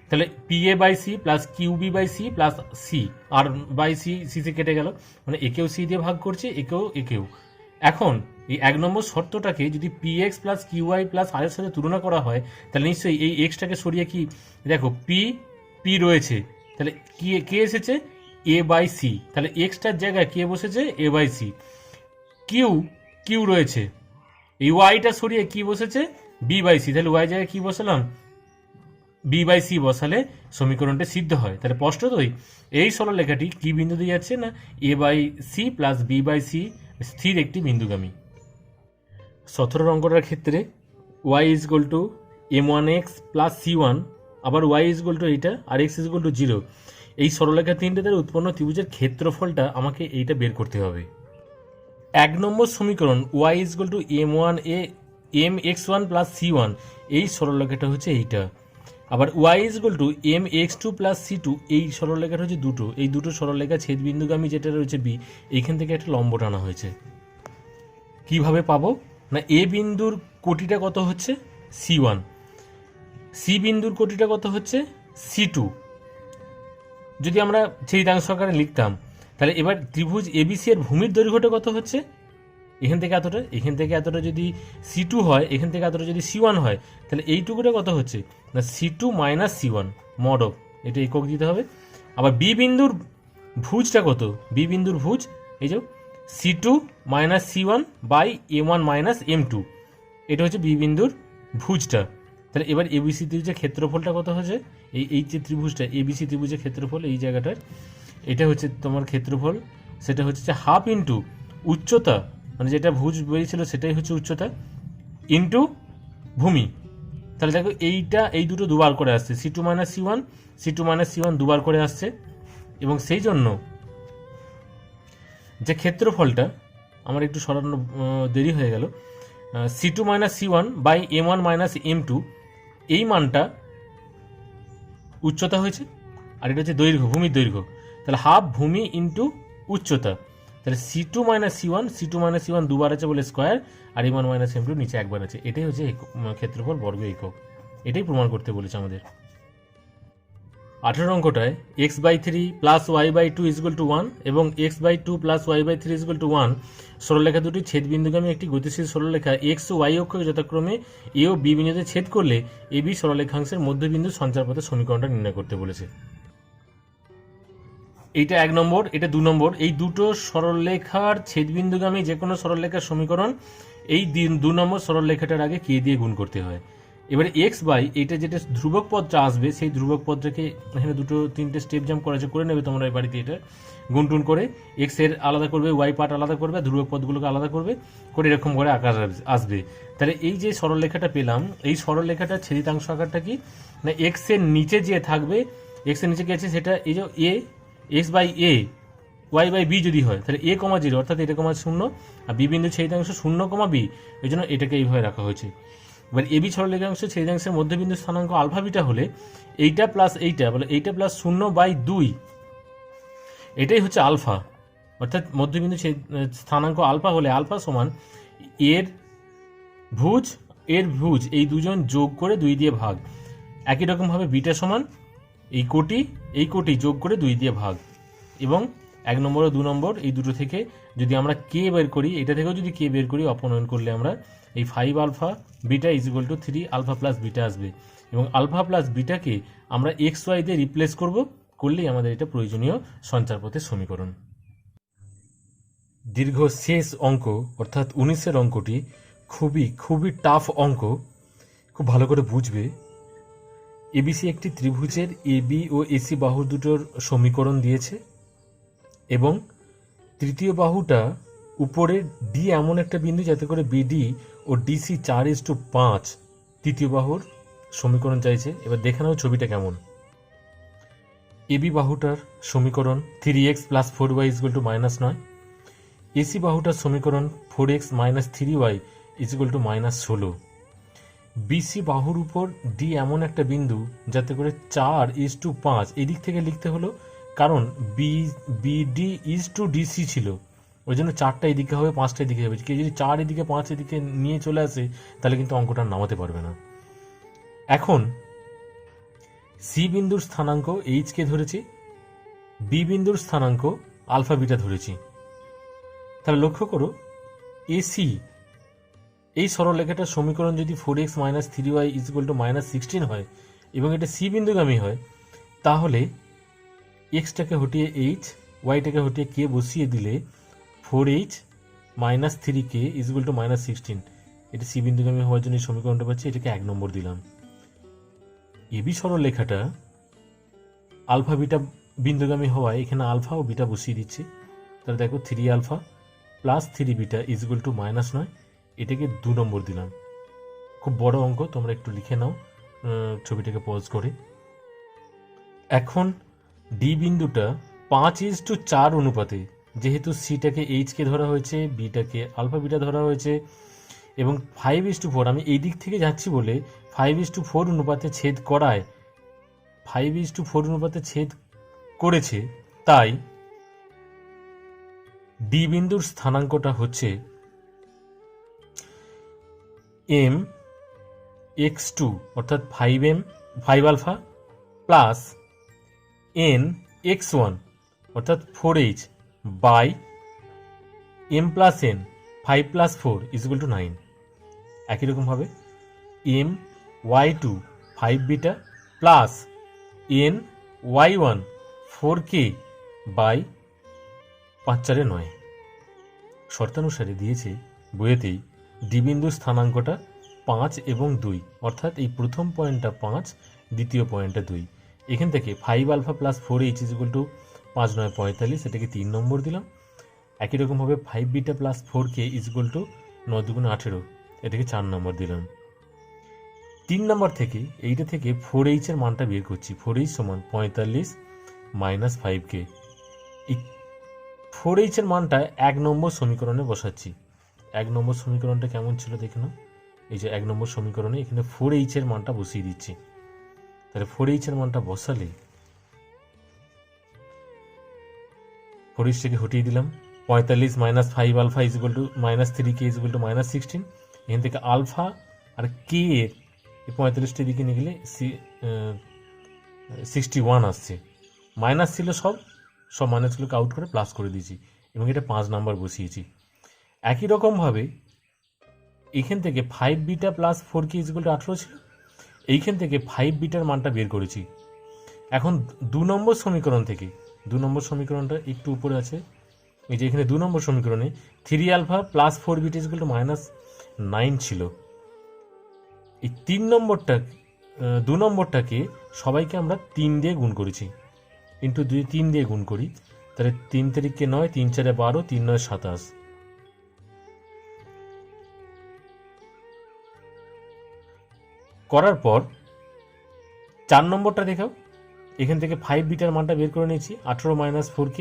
তাহলে P A by C plus Q B by C plus C, R by C C কেটে গেল, মানে একেও সি দিয়ে ভাগ করছি, একেও। এখন এই 1 নম্বর শর্তটাকে যদি p x plus q y plus r এর সাথে তুলনা করা হয়, তাহলে নিশ্চয়ই এই এক্সটাকে সরিয়ে কি দেখো পি রয়েছে, তাহলে কে এসেছে এ বাই সি, তাহলে এক্সটার জায়গায় কে বসেছে এ বাই সি। কিউ রয়েছে, এই ওয়াইটা সরিয়ে কি বসেছে বি বাই সি, তাহলে ওয়াই জায়গায় কি বসালাম বি বাই সি বসালে সমীকরণটা সিদ্ধ হয়। তাহলে স্পষ্টতই এই সরলরেখাটি কি বিন্দু দিয়ে যাচ্ছে না a by C plus b by c স্থির একটি বিন্দুগামী। 17 অঙ্কটার ক্ষেত্রে y is equal to m1x plus c1, আবার y ইজ ইকুয়াল টু এইটা আর x ইজ ইকুয়াল টু 0, এই সরলরেখা তিনটে দ্বারা উৎপন্ন ত্রিভুজের ক্ষেত্রফলটা আমাকে এইটা বের করতে হবে। 1 নম্বর সমীকরণ y is equal two mx1 plus c1, এই সরলরেখাটা হচ্ছে এইটা। আবার y is equal two mx2 plus c2, এই সরলরেখাটা হচ্ছে দুটো, এই দুটো সরলরেখা ছেদবিন্দুগামী যেটা রয়েছে বি, এইখান থেকে একটা লম্ব টানা হয়েছে। কিভাবে পাবো না, এ বিন্দুর কোটিটা কত হচ্ছে c1, সি বিন্দুর কোটিটা কত হচ্ছে c2। যদি আমরা ছেদিতাংশ আকারে লিখতাম, তাহলে এবার ত্রিভুজ এবিসি এর ভূমির দৈর্ঘ্যটা কত হচ্ছে এখান থেকে এতটা, এখান থেকে এতটা যদি c2 হয়, এখান থেকে এতটা যদি c1 হয়, তাহলে এইটুকুটা কত হচ্ছে না c2 minus c1 mod of, এটা একক দিতে হবে। আবার বি বিন্দুর ভুজটা কত, বি বিন্দুর ভুজ এই যে c2 minus c1 by m1 minus m2, এটা হচ্ছে বি বিন্দুর ভুজটা। তাহলে এবার এবিসি ত্রিভুজের ক্ষেত্রফলটা কত হচ্ছে, এই যে ত্রিভুজটা এবিসি ত্রিভুজের ক্ষেত্রফল এই জায়গাটার, এটা হচ্ছে তোমার ক্ষেত্রফল, সেটা হচ্ছে হাফ ইন্টু উচ্চতা, মানে যেটা ভুজ বেরিয়েছিল সেটাই হচ্ছে উচ্চতা, ইন্টু ভূমি। তাহলে দেখো এই দুটো দুবার করে আসছে, c2 মাইনাস c1 দুবার করে আসছে, এবং সেই জন্য যে ক্ষেত্রফলটা আমার একটু সরানো দেরি হয়ে গেল, c2 minus c1 by m1 minus m2, এই মানটা উচ্চতা হয়েছে, আর এটা হচ্ছে দৈর্ঘ্য, ভূমির দৈর্ঘ্য। তাহলে হাফ ভূমি ইন্টু উচ্চতা, তাহলে c2 মাইনাস c1 দুবার আছে বলে স্কোয়ার, আর m1 মাইনাস m2 নিচে একবার আছে, এটাই হচ্ছে ক্ষেত্রফল বর্গ একক। এটাই প্রমাণ করতে বলেছে আমাদের। 18 অঙ্কটায় x/3 plus y/2 is equal two 1 এবং x/2 plus y/3 is equal two 1 সরলরেখা দুটি ছেদবিন্দুগামী একটি গতিশীল সরলরেখা x ও y অক্ষকে যথাক্রমে a ও b বিন্দুতে ছেদ করলে ab সরলরেখাংশের মধ্যবিন্দু সঞ্চারপথের সমীকরণটা নির্ণয় করতে বলেছে। এইটা 1 নম্বর, এটা 2 নম্বর। এই দুটো সরলরেখার ছেদবিন্দুগামী যে কোনো সরলরেখার সমীকরণ এই 2 নম্বর সরলরেখাটার আগে কে দিয়ে গুণ করতে হয়। এবারে এক্স বাই এটা যেটা ধ্রুবক পদটা আসবে, সেই ধ্রুবক পদটাকে এখানে 2-3টে স্টেপ জাম্প করে নেবে তোমরা এই বাড়িতে। এটা গুণটুন করে এক্স এর আলাদা করবে, ওয়াই পার্ট আলাদা করবে, ধ্রুবক পদগুলোকে আলাদা করবে, এরকম করে আকার আসবে। তাহলে এই যে সরলরেখাটা পেলাম, এই সরলরেখাটার ছেদিতাংশ আকারটা কি না এক্স এর নিচে যে থাকবে, এক্স এর নিচে কি আছে সেটা এই যে এ x by a y by b যদি হয়, তাহলে a, 0 অর্থাৎ এটা 0, আর বি বিন্দু ছেদিতাংশ 0, বি, এই জন্য এটাকে এইভাবে রাখা হয়েছে। এবার এবি সরলরেখাংশ ছেদিতাংশের মধ্যবিন্দু স্থানাঙ্ক আলফা বিটা হলে এইটা প্লাস এইটা বলে এইটা প্লাস 0/2, এটাই হচ্ছে আলফা। অর্থাৎ মধ্যবিন্দু স্থানাঙ্ক আলফা হলে আলফা সমান এর ভুজ এই দুজন যোগ করে 2 দিয়ে ভাগ। একই রকমভাবে বিটা সমান এই কোটি যোগ করে 2 দিয়ে ভাগ। এবং 1 নম্বর ও 2 নম্বর এই দুটো থেকে যদি আমরা কে বের করি, এটা থেকেও যদি কে বের করি, অপনয়ন করলে আমরা এই 5 alpha beta is equal to 3 alpha plus beta আসবে। এবং আলফা প্লাস বিটাকে আমরা এক্স ওয়াই দিয়ে রিপ্লেস করলেই আমাদের এটা প্রয়োজনীয় সঞ্চারপথের সমীকরণ। দীর্ঘ শেষ অঙ্ক অর্থাৎ 19-এর অঙ্কটি খুবই টাফ অঙ্ক, খুব ভালো করে বুঝবে। এবিসি একটি ত্রিভুজের এবি ও এসি বাহু দুটোর সমীকরণ দিয়েছে, এবং তৃতীয় বাহুটা উপরে ডি এমন একটা বিন্দু যাতে করে বিডি ও ডিসি 4:5 তৃতীয় বাহুর সমীকরণ চাইছে। এবার দেখে নাও ছবিটা কেমন। এবি বাহুটার সমীকরণ 3x plus 4y equal to -9, AC বাহুটার সমীকরণ 4x minus 3y equal to -16। BC বাহুর উপর ডি এমন একটা বিন্দু যাতে করে 4:5 এদিক থেকে লিখতে হলো, কারণ বিডি ইজ টু ডিসি ছিল, ওই জন্য 4টা এদিকে হবে 5টা এদিকে হবে। কেউ যদি 4 এদিকে 5 এদিকে নিয়ে চলে আসে তাহলে কিন্তু অঙ্কটা নামাতে পারবে না। এখন সি বিন্দুর স্থানাঙ্ক এইচকে ধরেছি, বি বিন্দুর স্থানাঙ্ক আলফা বিটা ধরেছি। তাহলে লক্ষ্য করো, এসি এই সরলরেখাটার সমীকরণ যদি 4x minus 3y equal to -16 হয় এবং এটা সি বিন্দুগামী হয়, তাহলে এক্সটাকে হটিয়ে এইচ, ওয়াইটাকে হটিয়ে কে বসিয়ে দিলে 4h minus 3k equal to -16, এটা সি বিন্দুগামী হওয়ার জন্য এই সমীকরণটা পাচ্ছি, এটাকে 1 নম্বর দিলাম। এবি সরলরেখাটা আলফা বিটা বিন্দুগামী হওয়ায় এখানে আলফা ও বিটা বসিয়ে দিচ্ছি। তাহলে দেখো 3 alpha plus 3 beta equal to -9, এটাকে 2 নম্বর দিলাম। খুব বড় অঙ্ক, তোমরা একটু লিখে নাও ছবিটাকে পজ করে। এখন ডি বিন্দুটা 5:4 অনুপাতে, যেহেতু সিটাকে এইচকে ধরা হয়েছে, বিটাকে আলফা বিটা ধরা হয়েছে এবং 5:4, আমি এই দিক থেকে যাচ্ছি বলে 5:4 অনুপাতে ছেদ করায় 5:4 অনুপাতে ছেদ করেছে, তাই ডি বিন্দুর স্থানাঙ্কটা হচ্ছে mx2 অর্থাৎ 5 আলফা প্লাস nx1 অর্থাৎ 4h by m plus n 5 plus 4 equal to 9। একই রকমভাবে my2 5 beta plus ny1 4k by 5×4=9। শর্তানুসারে দিয়েছে বইয়েতেই ডি বিন্দুর স্থানাঙ্কটা 5 এবং 2, অর্থাৎ এই প্রথম পয়েন্টটা 5, দ্বিতীয় পয়েন্টটা 2। এখান থেকে 5 alpha plus 4h equal to 5 9 45, এটাকে 3 নম্বর দিলাম। একই রকমভাবে 5 beta plus 4k equal to 9 2 18, এটাকে 4 নম্বর দিলাম। 3 নম্বর থেকে এইটা থেকে 4h এর মানটা বের করছি, 4h সমান 45 মাইনাস 5k। এই 4h এর মানটা 1 নম্বর সমীকরণে বসাচ্ছি। 1 নম্বর সমীকরণটা কেমন ছিল দেখে নাও, এই যে 1 নম্বর সমীকরণে এখানে 4h এর মানটা বসিয়ে দিচ্ছি। তাহলে 4h এর মানটা বসালে 4h থেকে হটিয়ে দিলাম, 45 minus 5 alpha equal to -3k equal to -16। এখান থেকে আলফা আর কে এর 45টা দিকে নিয়ে গেলে 61 আসছে। মাইনাস ছিল, সব মাইনাসগুলোকে আউট করে প্লাস করে দিয়েছি এবং এটা 5 নাম্বার বসিয়েছি। একই রকমভাবে এইখান থেকে 5 beta plus 4k equal to 18 ছিল, এইখান থেকে 5 বিটার মানটা বের করেছি। এখন 2 নম্বর সমীকরণ থেকে, 2 নম্বর সমীকরণটা একটু উপরে আছে, এই যে এখানে 2 নম্বর সমীকরণে 3 alpha plus 4 beta equal to -9 ছিল। এই 2 নম্বরটাকে সবাইকে আমরা 3 দিয়ে গুণ করেছি, ইন্টু 2 3 দিয়ে গুণ করি, তাহলে 3 তারিখে 9, 3 4 12, 3 9 27। করার পর 4 নম্বরটা দেখাও, এখান থেকে 5 বিটার মানটা বের করে নিয়েছি, 18 মাইনাস 4k।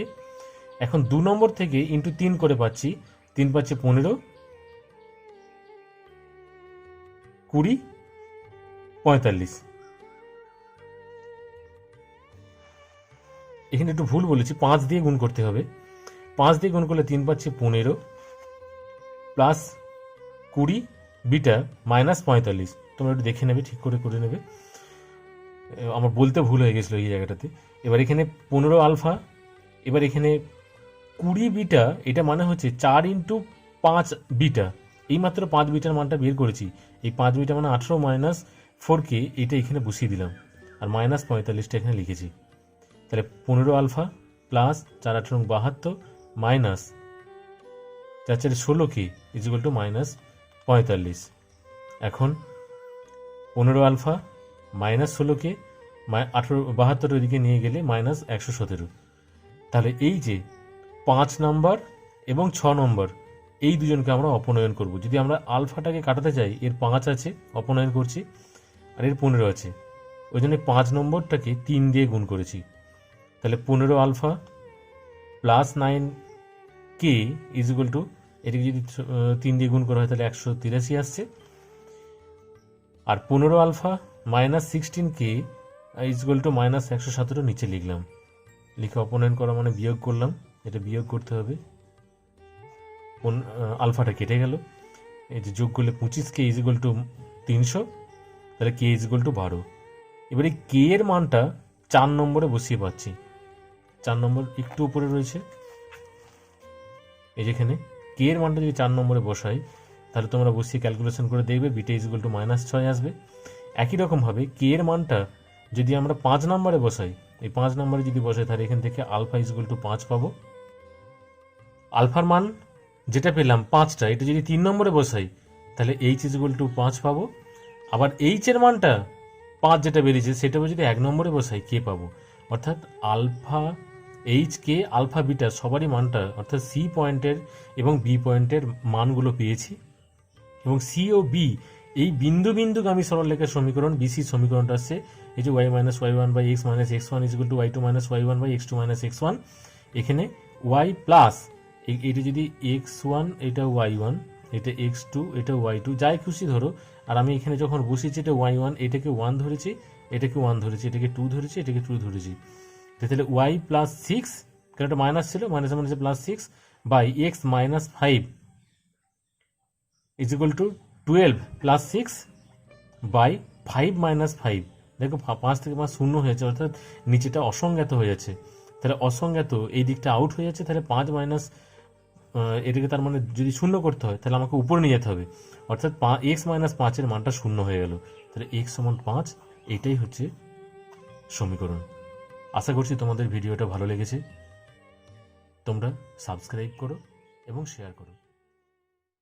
এখন 2 নম্বর থেকে ইন্টু 3 করে পাচ্ছি, 3 পাচ্ছে 15, 20, 45। এখানে একটু ভুল বলেছি, 5 দিয়ে গুণ করতে হবে। 5 দিয়ে গুণ করলে 3 পাচ্ছে 15 প্লাস 20 বিটা মাইনাস 45। তোমরা একটু দেখে নেবে, ঠিক করে নেবে, আমার বলতে ভুল হয়ে গেছিলো এই জায়গাটাতে। এবার এখানে 15 আলফা, এবার এখানে 20 বিটা, এটা মানে হচ্ছে 4 × 5 বিটা, এইমাত্র 5 বিটার মানটা বের করেছি। এই 5 বিটা মানে 18 মাইনাস 4k, এটা এখানে বসিয়ে দিলাম আর মাইনাস 45টা এখানে লিখেছি। তাহলে 15 alpha plus 4 8 72 minus 4 4 16k equal to -45। এখন 15 আলফা মাইনাস 16k 72 ওইদিকে নিয়ে গেলে -117। তাহলে এই যে 5 নম্বর এবং 6 নম্বর এই দুজনকে আমরা অপনয়ন করব। যদি আমরা আলফাটাকে কাটাতে চাই, এর 5 আছে অপনয়ন করছি আর এর 15 আছে, ওই জন্য 5 নম্বরটাকে 3 দিয়ে গুণ করেছি। তাহলে 15 alpha plus 9k is equal to, এটাকে যদি 3 দিয়ে গুণ করা হয় তাহলে 183 আসছে। আর 15 alpha minus 16k is equal to minus 117 নিচে লিখলাম, লিখে অপোনেন্ট করা মানে বিয়োগ করলাম, এটা বিয়োগ করতে হবে, আলফাটা কেটে গেল, এই যে যোগ করলে 25k ইজ ইকুয়াল টু 300, তাহলে k ইজ ইকুয়াল টু 12। এবারে কে এর মানটা 4 নম্বরে বসিয়ে পাচ্ছি, 4 নম্বর একটু উপরে রয়েছে, এই যেখানে কে এর মানটা যদি 4 নম্বরে বসাই তাহলে তোমরা বসিয়ে ক্যালকুলেশন করে দেখবে বিটা ইজ ইকুয়াল টু -6 আসবে। একই রকমভাবে কে এর মানটা যদি আমরা 5 নম্বরে বসাই, এই 5 নম্বরে যদি বসাই তাহলে এখান থেকে আলফা ইজ ইকুয়াল টু 5 পাবো। আলফার মান যেটা পেলাম 5টা, এটা যদি 3 নম্বরে বসাই তাহলে এইচ ইজ ইকুয়াল টু 5 পাবো। আবার এইচ এর মানটা 5 যেটা বেরিয়েছে সেটাও যদি 1 নম্বরে বসাই কে পাবো। অর্থাৎ আলফা, এইচ, কে, আলফা, বিটা সবারই মানটা অর্থাৎ সি পয়েন্টের এবং বি পয়েন্টের মানগুলো পেয়েছি। এবং সি ও বি এই বিন্দু বিন্দুগামী সরলরেখার সমীকরণ বিসি সমীকরণটা আসছে এই যে Y minus Y one by X minus X one is equal to Y two minus Y one by X two minus X one. এখানে ওয়াই প্লাস এটা যদি এক্স ওয়ান, এটা ওয়াই ওয়ান, এটা এক্স টু, এটা Y two, যাই খুশি ধরো। আর আমি এখানে যখন বসেছি এটা ওয়াই ওয়ান, এটাকে 1 ধরেছি, এটাকে 1 ধরেছি, এটাকে 2 ধরেছি, এটাকে 2 ধরেছি। তাহলে ওয়াই প্লাস 6, কারণ এটা মাইনাস ছিল, মাইনাস মাইনাসে plus 6 by X minus 5 is equal to 12 plus 6 by 5 minus 5। দেখো 5 থেকে 5 শূন্য হয়েছে, অর্থাৎ নিচেটা অসংজ্ঞাত হয়ে যাচ্ছে। তাহলে অসংজ্ঞাত এই দিকটা আউট হয়ে যাচ্ছে, তাহলে 5 মাইনাস এটাকে তার মানে যদি শূন্য করতে হয় তাহলে আমাকে উপরে নিয়ে যেতে হবে, অর্থাৎ এক্স মাইনাস 5-এর মানটা শূন্য হয়ে গেল। তাহলে এক্স সমান 5, এটাই হচ্ছে সমীকরণ। আশা করছি তোমাদের ভিডিওটা ভালো লেগেছে, তোমরা সাবস্ক্রাইব করো এবং শেয়ার করো।